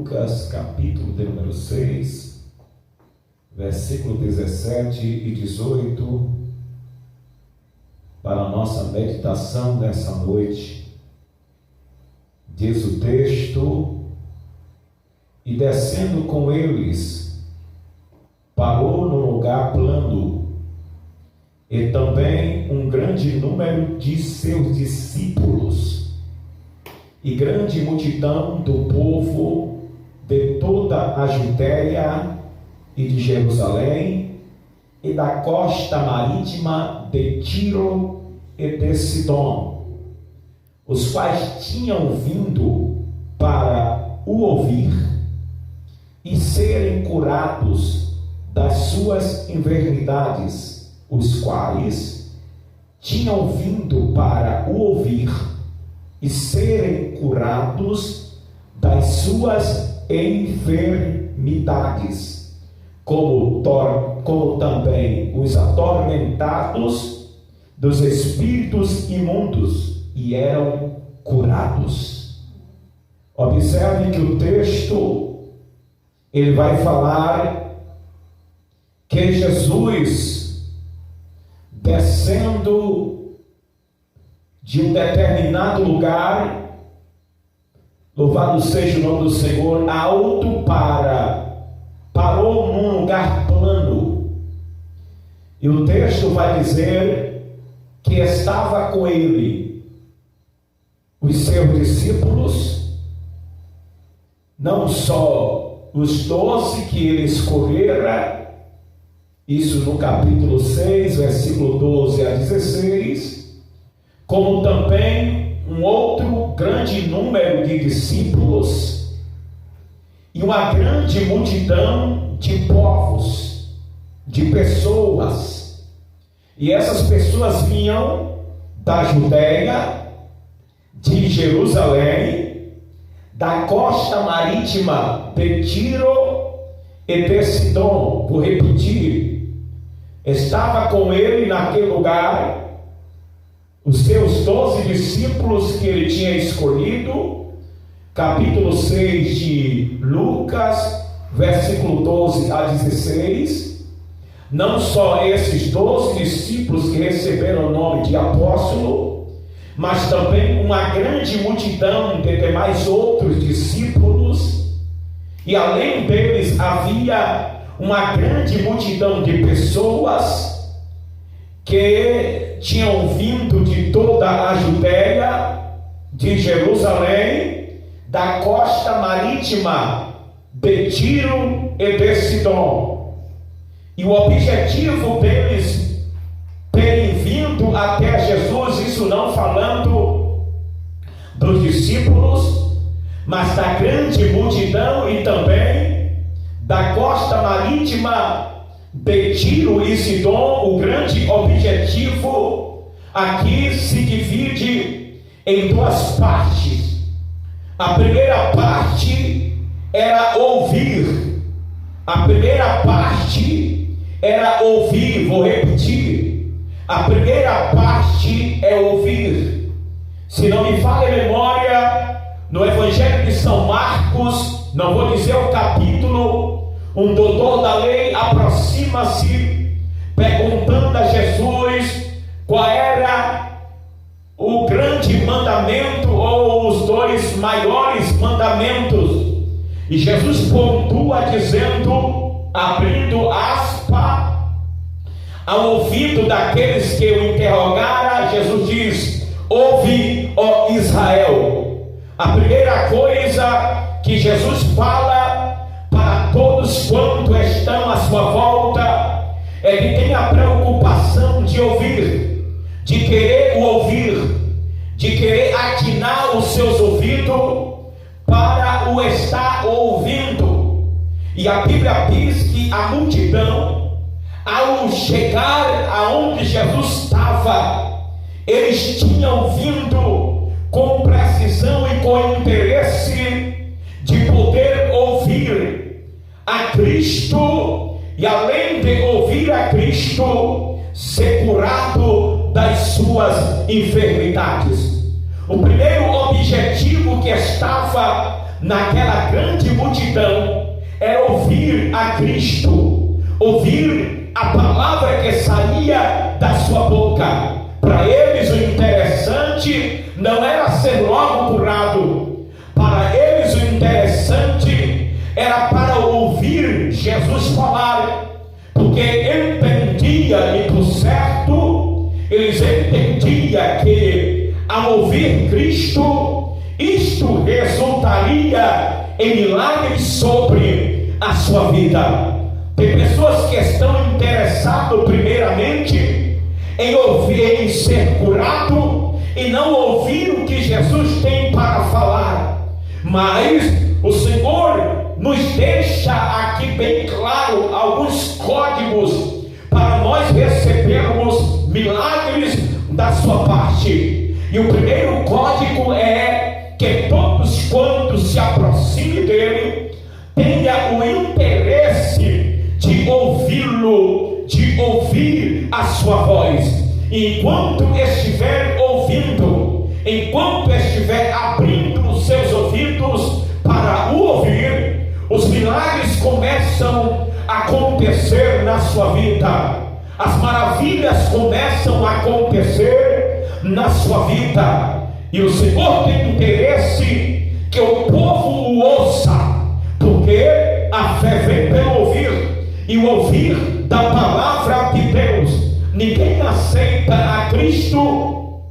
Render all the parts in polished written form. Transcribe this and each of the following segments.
Lucas, capítulo de número 6, versículo 17 e 18, para a nossa meditação dessa noite. Diz o texto: e descendo com eles, parou num lugar plano, e também um grande número de seus discípulos, e grande multidão do povo de toda a Judéia e de Jerusalém, e da costa marítima de Tiro e de Sidom, os quais tinham vindo para o ouvir e serem curados das suas enfermidades, os quais tinham vindo para o ouvir e serem curados das suas enfermidades, como também os atormentados dos espíritos imundos, e eram curados. Observe que o texto, ele vai falar que Jesus, descendo de um determinado lugar, louvado seja o nome do Senhor, alto, parou num lugar plano. E o texto vai dizer que estava com ele os seus discípulos, não só os 12 que ele escolhera, isso no capítulo 6, versículo 12 a 16, como também um outro grande número de discípulos e uma grande multidão de povos, de pessoas. E essas pessoas vinham da Judéia, de Jerusalém, da costa marítima de Tiro e de Sidom. Vou repetir: estava com ele naquele lugar os seus 12 discípulos que ele tinha escolhido, capítulo 6 de Lucas, versículo 12 a 16. Não só esses 12 discípulos que receberam o nome de apóstolo, mas também uma grande multidão de demais outros discípulos, e além deles havia uma grande multidão de pessoas que tinham vindo de toda a Judéia, de Jerusalém, da costa marítima de Tiro e de Sidom. E o objetivo deles terem vindo até Jesus, isso não falando dos discípulos, mas da grande multidão e também da costa marítima de Tiro e Sidom. O grande objetivo aqui se divide em duas partes. A primeira parte era ouvir. A primeira parte era ouvir. Vou repetir: a primeira parte é ouvir. Se não me falha a memória, no Evangelho de São Marcos, não vou dizer o capítulo, um doutor da lei aproxima-se perguntando a Jesus qual era o grande mandamento ou os dois maiores mandamentos. E Jesus pontua dizendo, abrindo aspa, ao ouvido daqueles que o interrogaram, Jesus diz: ouve, ó Israel. A primeira coisa que Jesus fala para todos quanto estão à sua volta é que tem a preocupação de ouvir, de querer o ouvir, de querer atinar os seus ouvidos para o estar ouvindo. E a Bíblia diz que a multidão, ao chegar aonde Jesus estava, eles tinham vindo com precisão e com interesse de poder ouvir a Cristo, e além de ouvir a Cristo, ser curado das suas enfermidades. O primeiro objetivo que estava naquela grande multidão era ouvir a Cristo, ouvir a palavra que saía da sua boca. Para eles o interessante não era ser logo curado, para eles o interessante era para ouvir Jesus falar, porque entendia, e por certo eles entendiam que ao ouvir Cristo, isto resultaria em milagres sobre a sua vida. Tem pessoas que estão interessadas primeiramente em ouvir, em ser curado, e não ouvir o que Jesus tem para falar. Mas o Senhor nos deixa aqui bem claro alguns códigos para nós recebermos milagres da sua parte. E o primeiro código é que todos quantos se aproximem dele tenha o interesse de ouvi-lo, de ouvir a sua voz. E enquanto estiver ouvindo, enquanto estiver abrindo os seus ouvidos para o ouvir, os milagres começam a acontecer na sua vida, as maravilhas começam a acontecer na sua vida. E o Senhor tem interesse que o povo o ouça, porque a fé vem pelo ouvir, e o ouvir da palavra de Deus. Ninguém aceita a Cristo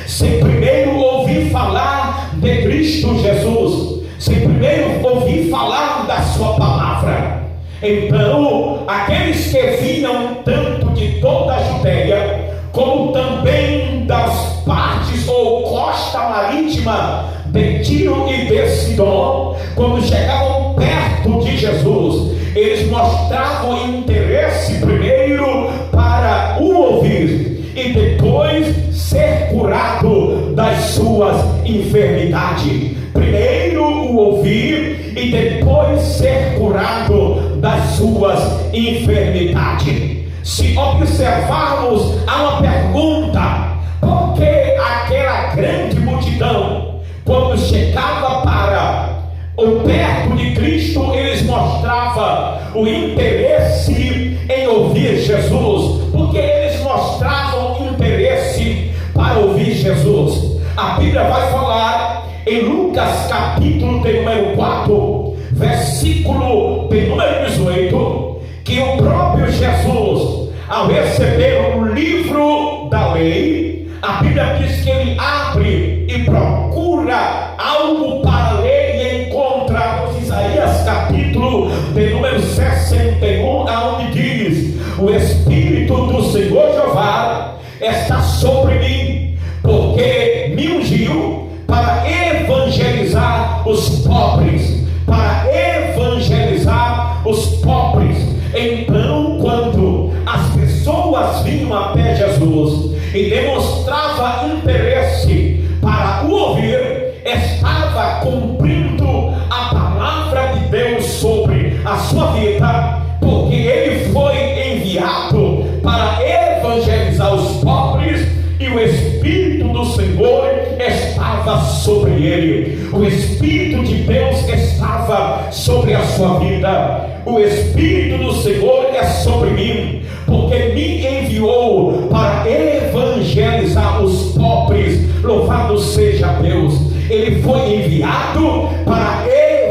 sem primeiro ouvir falar de Cristo Jesus, sem primeiro ouvir falar da sua palavra. Então, aqueles que vinham tanto de toda a Judeia, como também das partes ou costa marítima de Tiro e de Sidom, quando chegavam perto de Jesus, eles mostravam interesse primeiro para o ouvir e depois ser curado das suas enfermidades. Primeiro o ouvir e depois ser curado das suas enfermidades. Se observarmos, há uma pergunta: por que aquela grande multidão, quando chegava para o perto de Cristo, eles mostravam o interesse em ouvir Jesus? Porque eles mostravam interesse para ouvir Jesus. A Bíblia vai falar em Lucas capítulo de número 4, versículo de número 18, que o próprio Jesus, ao receber o livro da lei, a Bíblia diz que ele abre e procura algo para ler e encontra Isaías capítulo de número 61, onde diz: o Espírito do Senhor Jeová está sobre mim, porque me ungiu para evangelizar os pobres, para evangelizar os pobres. Então, quando as pessoas vinham até Jesus e demonstrava interesse para o ouvir, estava cumprindo a palavra de Deus sobre a sua vida, porque ele foi enviado para evangelizar os pobres, e o Espírito do Senhor estava sobre ele. O Espírito de Deus estava sobre a sua vida. O Espírito do Senhor é sobre mim, porque me enviou para evangelizar os pobres. Louvado seja Deus. Ele foi enviado para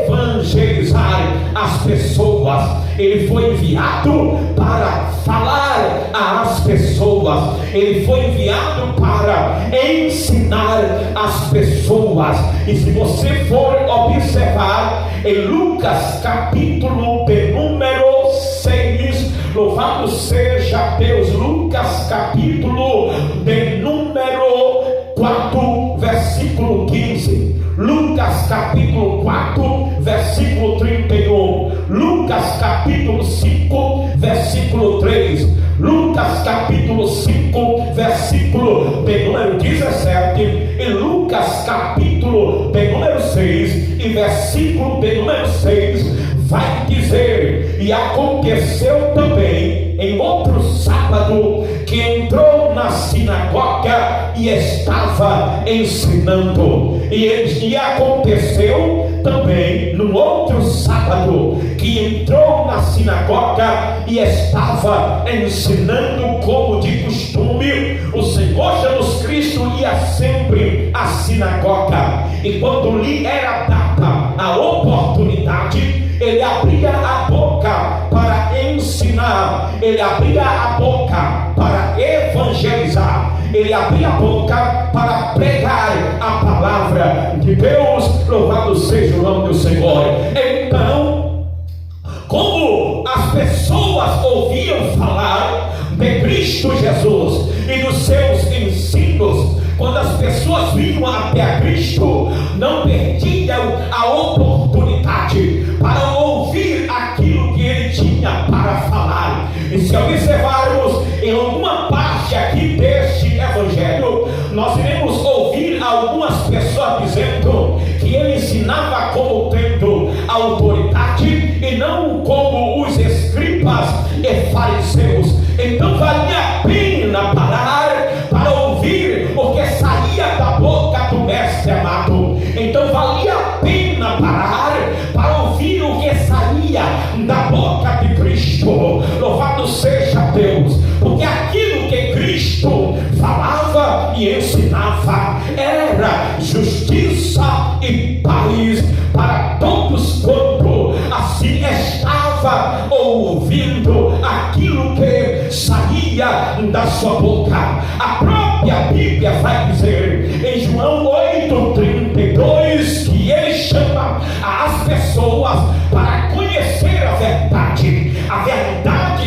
evangelizar as pessoas. Ele foi enviado para falar às pessoas. Ele foi enviado para ensinar as pessoas. E se você for observar em Lucas capítulo de número 6, louvado seja Deus, Lucas capítulo de número 4, versículo 15, Lucas capítulo 4, versículo 31, Lucas capítulo 5, versículo 3, Lucas capítulo 5, versículo de número 17, e Lucas capítulo de número 6 e versículo de número 6, vai dizer: e aconteceu também em outro sábado que entrou na sinagoga e estava ensinando. E aconteceu também, no outro sábado, que entrou na sinagoga e estava ensinando como de costume. O Senhor Jesus Cristo ia sempre à sinagoga, e quando lhe era dada a oportunidade, ele abria a boca para ensinar, ele abria a boca para evangelizar, ele abria a boca para pregar a palavra de Deus. Louvado seja o nome do Senhor. Então, como as pessoas ouviam falar de Cristo Jesus e dos seus ensinos, quando as pessoas vinham até Cristo, não perdiam a oportunidade para ouvir aquilo que ele tinha para falar. E se observarmos em alguma parte aqui deste evangelho, nós iremos ouvir algumas pessoas dizendo que ele ensinava como tendo autoridade e não como os escribas e fariseus. Então valia a pena parar para ouvir o que saía da boca do mestre amado. Então valia a pena parar para ouvir o que saía da boca de Cristo. Louvado seja Deus, porque aquilo que Cristo falava e ensinava era justiça e paz para todos quanto assim estava ouvindo aquilo que saía da sua boca. A própria Bíblia vai dizer em João 8:32 que ele chama as pessoas para conhecer a verdade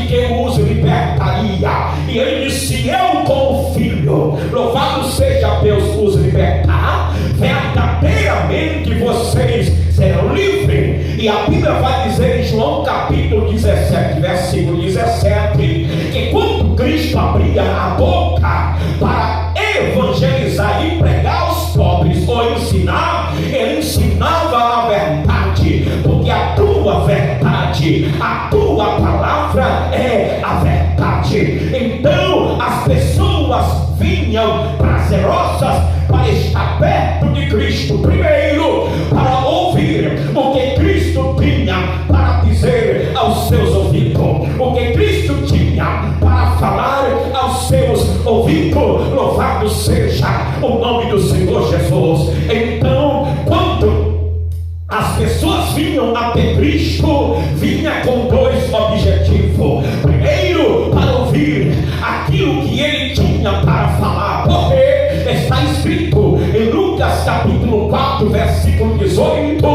que os libertaria. E ele disse: eu como filho, louvado seja Deus, os libertar, verdadeiramente vocês serão livres. E a Bíblia vai dizer em João capítulo 17, versículo 17, que quando Cristo abria a boca para evangelizar e pregar aos pobres ou ensinar, ele ensinava a verdade, porque a tua verdade, a tua palavra é a verdade. Então as pessoas vinham prazerosas para estar perto de Cristo, primeiro para ouvir o que Cristo tinha para dizer aos seus ouvidos, o que Cristo tinha para falar aos seus ouvidos. Louvado seja o nome do Senhor Jesus. Então, quando as pessoas vinham até Cristo, vinha com dois objetivos. Primeiro, para ouvir aquilo que ele tinha para falar, porque está escrito em Lucas capítulo 4, versículo 18,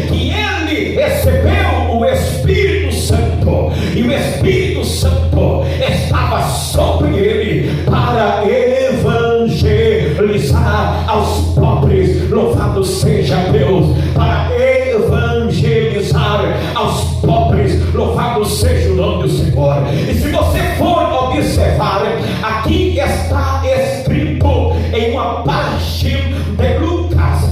que ele recebeu o Espírito Santo, e o Espírito Santo estava sobre ele para evangelizar aos pobres. Louvado seja Deus, para evangelizar aos pobres. Louvado seja o nome do Senhor. E se você for observar, aqui está escrito em uma parte de Lucas,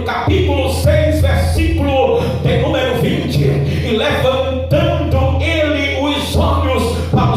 capítulo 6, versículo de número 20, e levantando ele os olhos para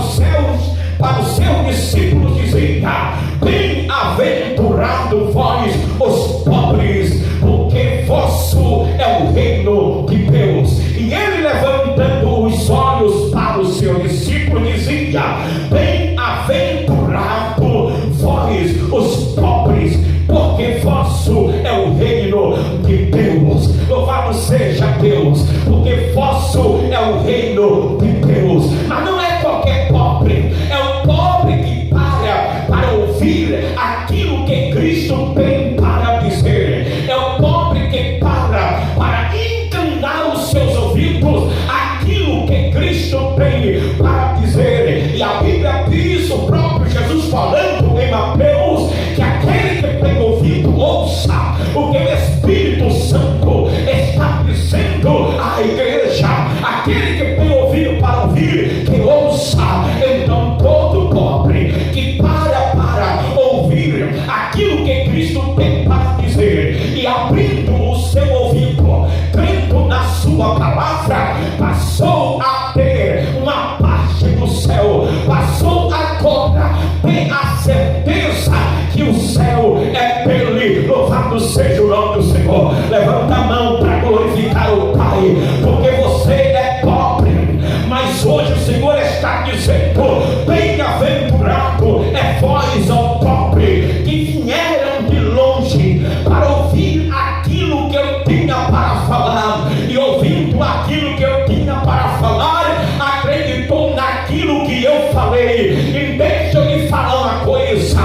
os seus discípulos, dizia: bem-aventurado vós os pobres, porque vosso é o reino de Deus. E ele, levantando os olhos para os seus discípulos, dizia: bem-aventurado vós os pobres, porque vosso é o reino de Deus. Louvado seja Deus, porque vosso é o reino de Deus. Mas não é qualquer pobre, é o pobre que para ouvir aquilo que Cristo tem para dizer. É o pobre que para encanar os seus ouvidos aquilo que Cristo tem para dizer. E a Bíblia diz, o próprio Jesus falando em Mateus, que aquele que tem ouvido, ouça o que o Espírito Santo está dizendo à igreja. Aquele que tem ouvido para ouvir, que ouça. Então todo pobre que para ouvir aquilo que Cristo tem para dizer, e abrindo o seu ouvido, crendo na sua palavra, passou a ter uma parte do céu, passou agora ter a certeza que o céu é dele. Louvado seja Levanta a mão para glorificar o Pai, porque você é pobre, mas hoje o Senhor está dizendo: bem-aventurado é vós, ó pobre, que vieram de longe para ouvir aquilo que eu tinha para falar, e ouvindo aquilo que eu tinha para falar, acreditou naquilo que eu falei. E deixa eu lhe falar uma coisa: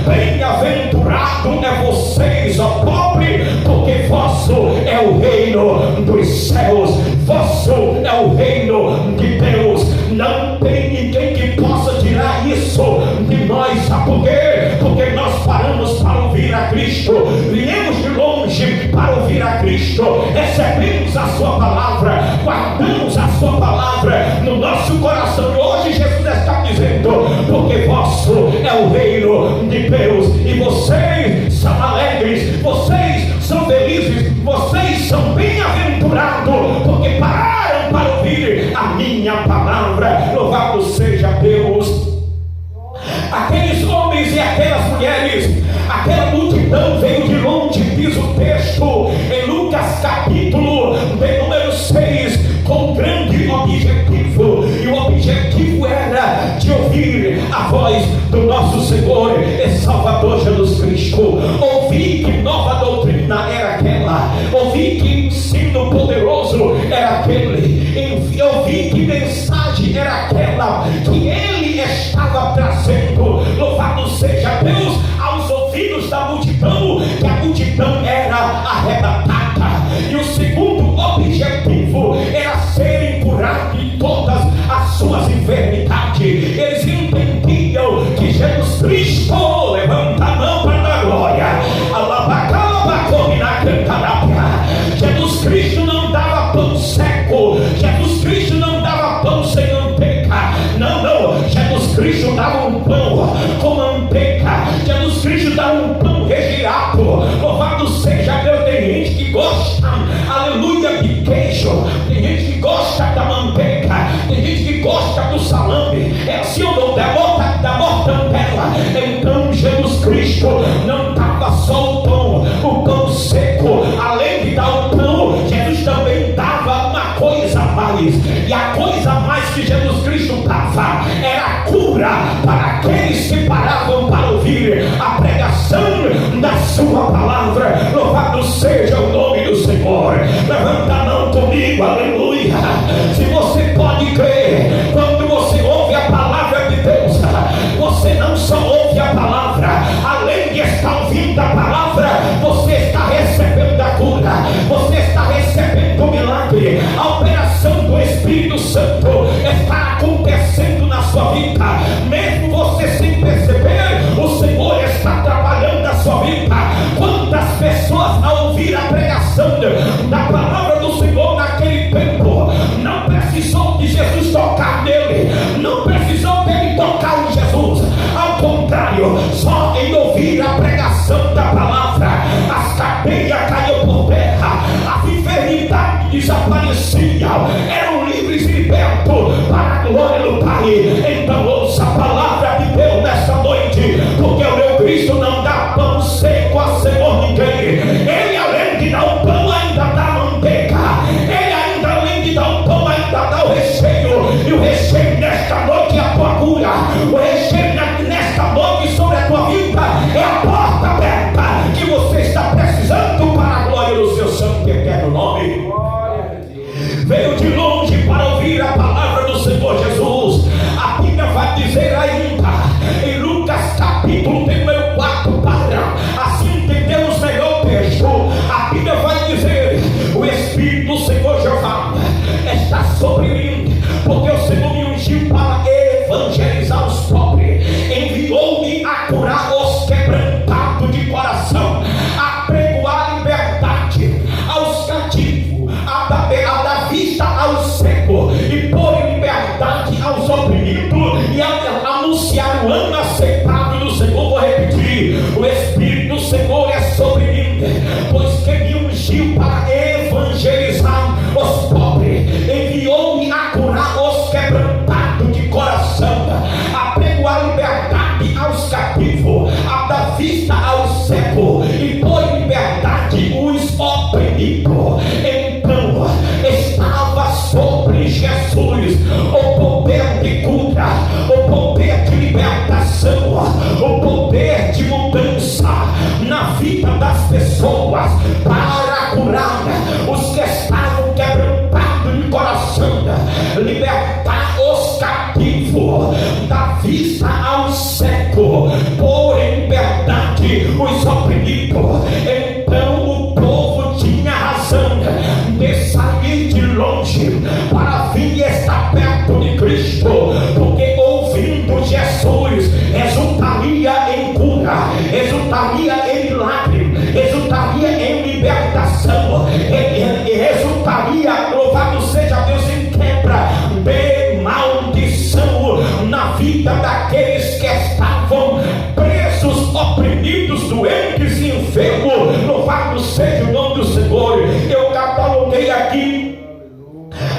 bem-aventurado é vocês, ó pobre, porque vosso é o reino dos céus, vosso é o reino de Deus. Não tem ninguém que possa tirar isso de nós. Sabe por quê? Porque nós paramos para ouvir a Cristo, viemos de longe para ouvir a Cristo, recebemos a sua palavra, guardamos a sua palavra no nosso coração. E hoje Jesus está dizendo: porque vosso é o reino de Deus, e vocês são alegres, vocês são felizes, vocês são bem-aventurados, porque pararam para ouvir a minha palavra. Louvado seja Deus. Aqueles homens e aquelas mulheres, aquela multidão veio de longe, diz o texto em Lucas capítulo de número 6, com um grande objetivo, e o objetivo era de ouvir a voz do nosso Senhor e Salvador Jesus Cristo. Ouvir que nova doutrina era aquela, ouvir que ensino poderoso era aquele, ouvir que mensagem era aquela que ele estava trazendo. Louvado seja Deus aos ouvidos da multidão, que a multidão era arrebatada, e o segundo objetivo era serem curados de todas as suas enfermidades. Eles entendiam que Jesus Cristo, levanta a mão para dar glória, Jesus Cristo não dava pão seco, Jesus Cristo não dava pão sem manteiga, não, Jesus Cristo dava um pão com manteiga, Jesus Cristo dava um pão recheado. Louvado seja Deus. Tem gente que gosta, aleluia, de queijo, tem gente que gosta da manteiga, tem gente que gosta do salame, é assim ou não, da mortandela. Então Jesus Cristo não dava só o pão seco, além de dar o pão, Jesus também dava uma coisa a mais, e a coisa a mais que Jesus Cristo dava era a cura para aqueles que paravam para ouvir a pregação da sua palavra. Louvado seja o nome do Senhor. Levanta a mão comigo, aleluia. Se você pode crer, quando você ouve a palavra de Deus, você não só ouve a palavra, além de estar ouvindo a palavra, você está recebendo a cura, você está recebendo o milagre. A operação do Espírito Santo está acontecendo na sua vida, mesmo você sem perceber. O Senhor está trabalhando na sua vida. Quantas pessoas, ao ouvir a pregação da palavra do Senhor naquele tempo, não precisou de Jesus tocar nele, não precisou dele tocar em Jesus, ao contrário, só em ouvir a pregação da palavra, as cadeias caíam por terra, as enfermidades desapareciam, eram livres e libertos para a glória do Pai. Então ouça a palavra de Deus nesta noite, porque o meu Cristo não dá pão seco a Senhor ninguém. Ele, além de dar o pão, ainda dá manteiga. Ele ainda, além de dar o pão, ainda dá o recheio. E o recheio nesta noite é a tua cura. O recheio nesta noite sobre a tua vida é a porta aberta que você está precisando para a glória do seu santo e eterno nome. Veio de longe para ouvir a palavra do Senhor Jesus. A Bíblia vai dizer ainda em Lucas capítulo número 4, para assim entendemos melhor o texto. A Bíblia vai dizer: o Espírito do Senhor Jeová está sobre mim, porque o Senhor me ungiu para evangelizar os pobres, enviou-me a curar os quebrantados de coração, a pregoar liberdade aos cativos, a dar vista aos secos, e pôr em liberdade aos oprimidos, e a anunciar o ano aceitável do Senhor. Vou repetir: o Espírito do Senhor é sobre mim, pois que me ungiu para evangelizar os pobres, enviou-me a curar os quebrantados de coração, a pregoar liberdade aos cativos, a dar vista aos secos, e pôr em liberdade os oprimidos. oprimido. Então estava sobre Jesus o poder de cura, o poder de libertação, o poder de mudança na vida das pessoas, para curar os que estavam quebrantados de coração, libertar os cativos, dar vista ao cego, pôr em liberdade os oprimidos. Então o povo tinha razão de sair de longe para vir e estar perto de Cristo, porque ouvindo Jesus exultaria em cura, exultaria em milagre, exultaria em libertação, exultaria, louvado seja Deus, em quebra de maldição na vida daqueles que estavam presos, oprimidos, doentes e enfermos. Louvado seja o nome do Senhor. Eu cataloguei aqui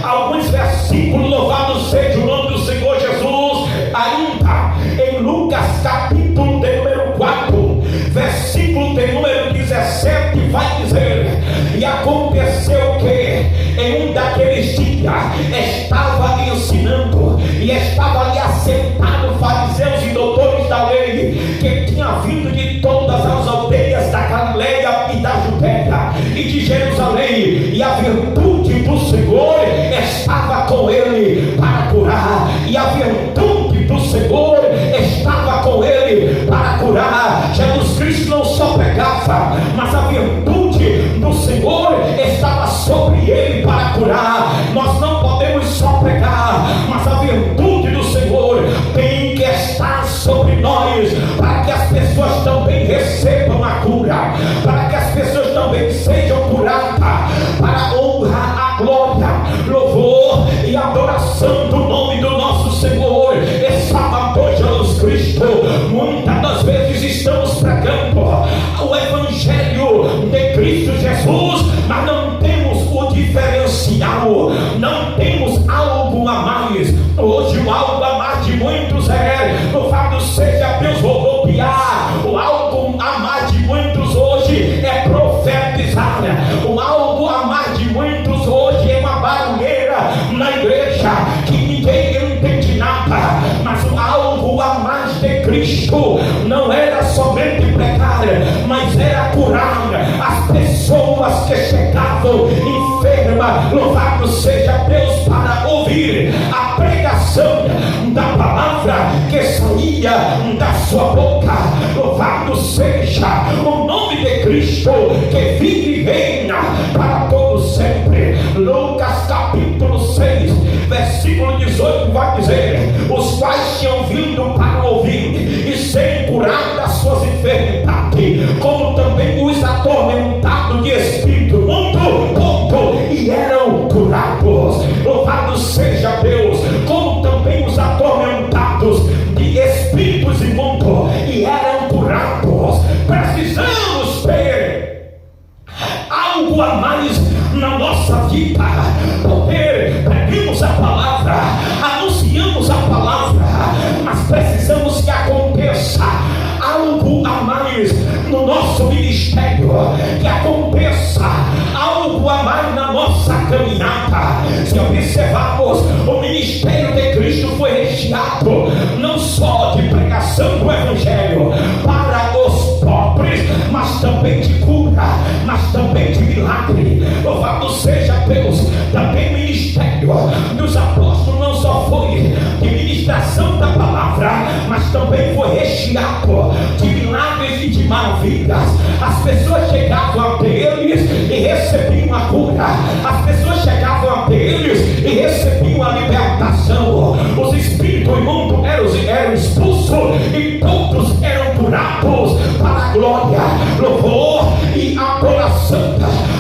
alguns versículos, louvado seja o nome do Senhor Jesus, ainda em Lucas capítulo de número 4, versículo de número 17, vai dizer: e aconteceu que em um daqueles dias estava ensinando, e estava ali assentado fariseus e doutores da lei, que tinha vindo de todas as aldeias da Galileia e da Judéia e de Jerusalém, e a virtude do Senhor estava com ele para curar, e a virtude do Senhor estava com ele para curar. Jesus Cristo não só pregava, mas a virtude do Senhor estava sobre ele para curar. Nós não podemos só pregar, mas a virtude do Senhor tem que estar sobre nós, para que as pessoas também recebam a cura, para que as pessoas também sejam curadas, para honrar a glória, louvor e adoração do nome do nosso Senhor e Salvador Jesus Cristo. Muitas das vezes estamos pregando o Evangelho de Cristo Jesus, mas não temos o diferencial, não temos algo a mais. Hoje o algo a mais de muitos louvado seja Deus, rodopiar. O algo a mais de muitos hoje é profetizar. O algo a mais de muitos hoje é uma barulheira na igreja que ninguém entende nada. Mas o algo a mais de Cristo não era somente pregar, mas era curar as pessoas que chegavam enfermas. Louvado seja Deus, para ouvir a pregação da palavra que saía da sua boca. Louvado seja o nome de Cristo, que vive e reina para todo sempre. Lucas capítulo 6, versículo 18 vai dizer: os quais tinham vindo para ouvir e serem curados das suas enfermidades, como também os atormentados de espírito imundo, e eram curados. Louvado seja Deus, como também os atormentados de espíritos imundos, e eram curados. Precisamos ter algo a mais na nossa vida, poder pregamos a palavra, anunciamos a palavra, mas precisamos que aconteça algo a mais no nosso ministério, que aconteça algo a mais na nossa caminhada. Se observarmos, o ministério de Cristo foi recheado não só de pregação do Evangelho para os pobres, mas também de cura, mas também de milagre. Louvado seja Deus. Também o ministério dos apóstolos não só foi de ministração da palavra, mas também foi recheado de milagres e de maravilhas. As pessoas chegavam até eles e recebiam a cura, as pessoas chegavam até eles e recebiam a libertação. Os espíritos imundos eram expulsos e todos eram curados para a glória, louvor e adoração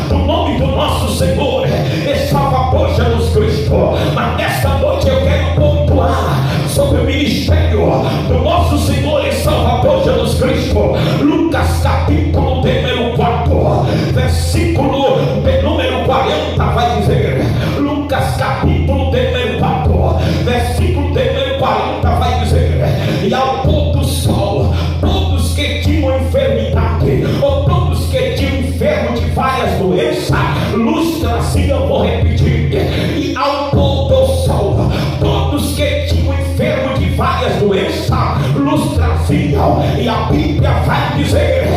do nome do nosso Senhor e Salvador Jesus Cristo. Mas nesta noite eu quero pontuar sobre o ministério do nosso Senhor e Salvador Jesus Cristo. Lucas capítulo de número 4, versículo de número 40 vai dizer: Lucas capítulo de número 4, versículo de número 40 vai dizer: e ao pôr do sol, todos que tinham enfermidade, ou todos que tinham enfermo de várias doenças, luz traziam, vou repetir, e ao pôr do sol, todos que tinham enfermo de várias doenças, luz traziam. E a Bíblia vai dizer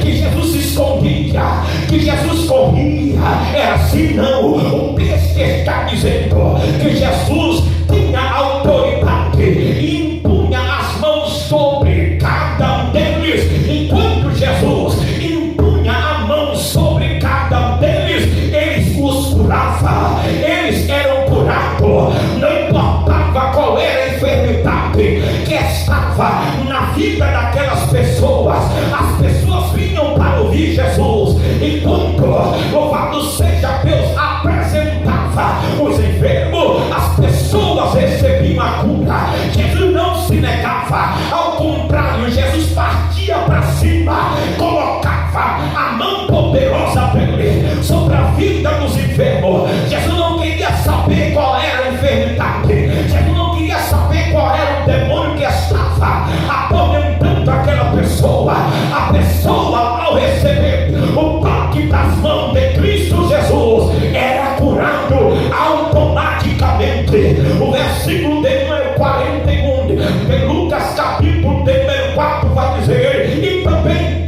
que Jesus se escondia, que Jesus corria. Era assim? Não. O texto está dizendo que Jesus tinha autoridade e impunha as mãos sobre cada um deles. Enquanto Jesus impunha a mão sobre cada um deles, eles os curava, eles eram curados. Não importava qual era a enfermidade que estava na vida daquelas pessoas, as pessoas vinham para ouvir Jesus. Enquanto, louvado seja Deus, apresentava os enfermos, as pessoas recebiam a cura. Jesus não se negava, ao contrário, Jesus partia para cima, colocava a mão poderosa dele sobre a vida dos enfermos. Jesus não queria saber qual era a enfermidade, Jesus não queria saber qual era o demônio que estava atormentando aquela pessoa. A pessoa, ao receber o toque das mãos de Cristo Jesus, era curado automaticamente. O versículo de número 41 de Lucas capítulo de número 4 vai dizer: e também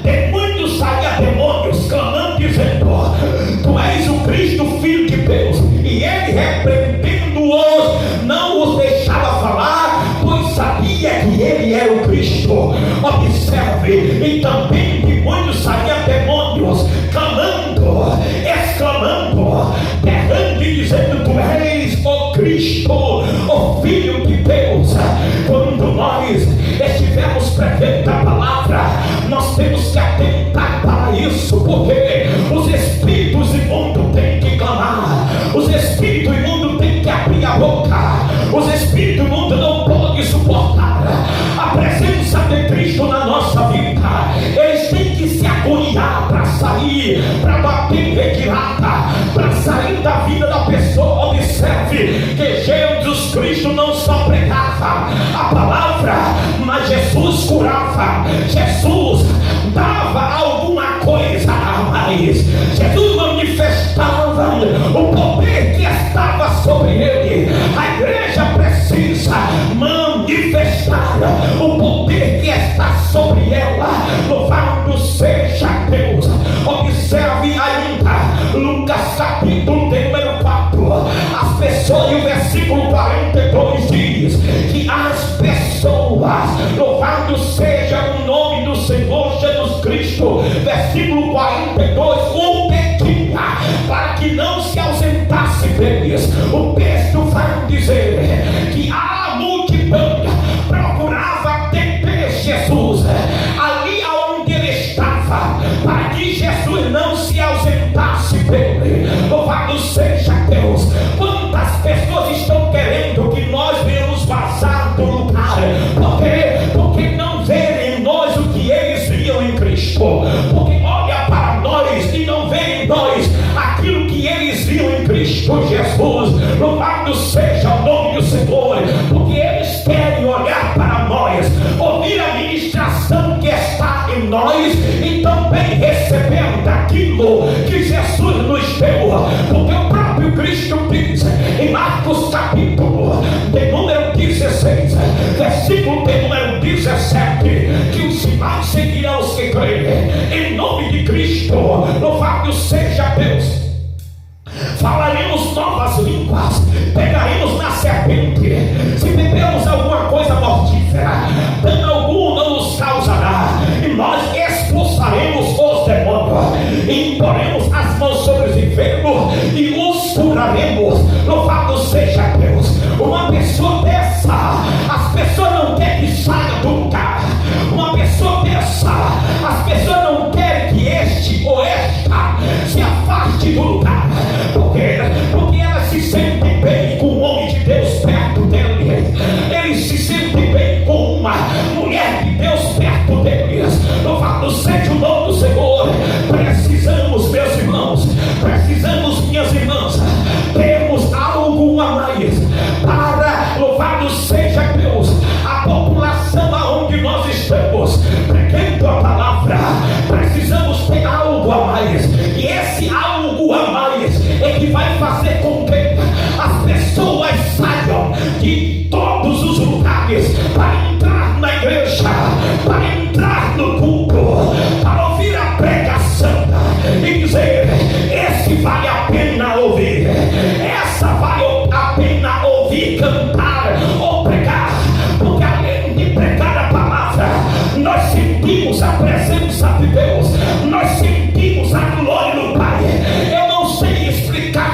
de muitos saía demônios, clamando, dizendo: tu és o Cristo, Filho de Deus. E ele, repreendendo-os, não os deixava falar, pois sabia que ele era o Cristo. Observe, e também de muitos saía demônios, clamando, exclamando, berrando e dizendo: tu és o Cristo, o Filho de Deus. Quando nós estivermos pregando a palavra, nós temos que atentar para isso, porque os espíritos imundos têm que clamar, os espíritos imundos têm que abrir a boca, os espíritos imundos não podem suportar a presença de Cristo na nossa vida. Eles têm que se agoniar para sair, para bater em retirada, para sair da vida da pessoa. Observe que Jesus Cristo não só pregava a palavra, mas Jesus curava, Jesus dava alguma coisa a mais, Jesus manifestava o poder que estava sobre ele. A igreja precisa manifestar o poder que está sobre ela. Louvado seja Deus. Observe ainda Lucas capítulo número 4. As pessoas, e o versículo 42 diz que as pessoas, louvado seja o nome do Senhor Jesus Cristo, versículo 42, o pedia para que não se ausentasse deles. O texto vai dizer que a multidão procurava deter Jesus ali aonde ele estava, para que Jesus não se ausentasse dele. Louvado seja Deus. Quantas pessoas estão querendo que nós venhamos vazar do lugar? Porque não verem em nós o que eles viam em Cristo, porque olha para nós e não vê em nós aquilo que eles viam em Cristo Jesus. Louvado seja o nome do Senhor, porque eles querem olhar para nós, ouvir a ministração que está em nós e também receber daquilo que Jesus nos deu. Porque o próprio Cristo diz em Marcos capítulo de número 16, versículo de número 17, que os sinais seguirão os que creem em nome de Cristo. Louvado seja Deus. Falaremos novas línguas, pegaremos na serpente, se bebermos alguma coisa mortífera, dano algum não nos causará, e nós expulsaremos os demônios, e imporemos as mãos sobre os enfermos e os curaremos. Louvado seja Deus. Uma pessoa dessa, as pessoas não querem que saia do lugar. Uma pessoa dessa, as pessoas não querem que este ou esta se afaste do lugar, porque elas se sentem bem com o homem de Deus perto dele, eles se sentem bem com uma mulher de Deus perto deles. Louvado seja o nome do Senhor. Precisamos, meus irmãos, precisamos, minhas irmãs, temos algo a mais para sentimos a presença de Deus, nós sentimos